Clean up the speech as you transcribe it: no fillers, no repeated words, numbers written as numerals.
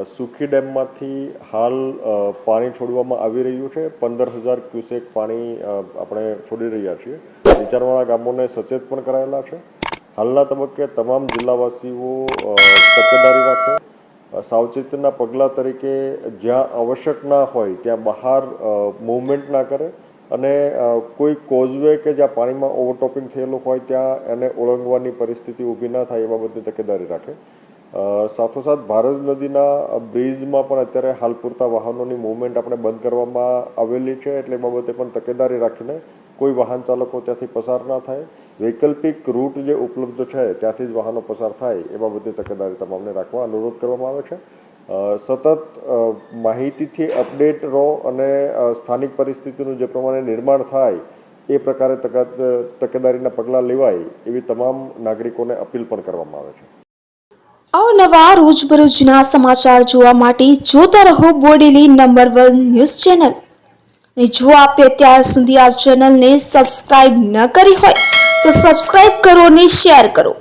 સુખી ડેમમાંથી હાલ પાણી છોડવામાં આવી રહ્યું છે. 15,000 ક્યુસેક પાણી આપણે છોડી રહ્યા છીએ. નીચાણવાળા ગામોને સચેત પણ કરાયેલા છે. હાલના તબક્કે તમામ જિલ્લાવાસીઓ તકેદારી રાખે, સાવચેતીના પગલાં તરીકે જ્યાં આવશ્યક ના હોય ત્યાં બહાર મૂવમેન્ટ ના કરે અને કોઈ કોઝવે કે જ્યાં પાણીમાં ઓવરટોપિંગ થયેલું હોય ત્યાં એને ઓળંગવાની પરિસ્થિતિ ઊભી ના થાય એ બાબતની તકેદારી રાખે. સાથોસાથ ભારજ નદીના બ્રિજમાં પણ અત્યારે હાલ પૂરતા વાહનોની મૂવમેન્ટ આપણે બંધ કરવામાં આવેલી છે, એટલે એ બાબતે પણ તકેદારી રાખીને કોઈ વાહન ચાલકો ત્યાંથી પસાર ના થાય. વૈકલ્પિક રૂટ જે ઉપલબ્ધ છે ત્યાંથી જ વાહનો પસાર થાય એ બાબતની તકેદારી તમામને રાખવા અનુરોધ કરવામાં આવે છે. સતત માહિતીથી અપડેટ રહો અને સ્થાનિક પરિસ્થિતિનું જે પ્રમાણે નિર્માણ થાય એ પ્રકારે તકેદારીના પગલાં લેવાય એવી તમામ નાગરિકોને અપીલ પણ કરવામાં આવે છે. અવનવા રોજબરોજના સમાચાર જોવા માટે જોતા રહો બોડેલી નંબર 1 ન્યૂઝ ચેનલ. અને જો આપે અત્યાર સુધી આ ચેનલને સબસ્ક્રાઇબ ન કરી હોય તો સબસ્ક્રાઇબ કરો અને શેર કરો.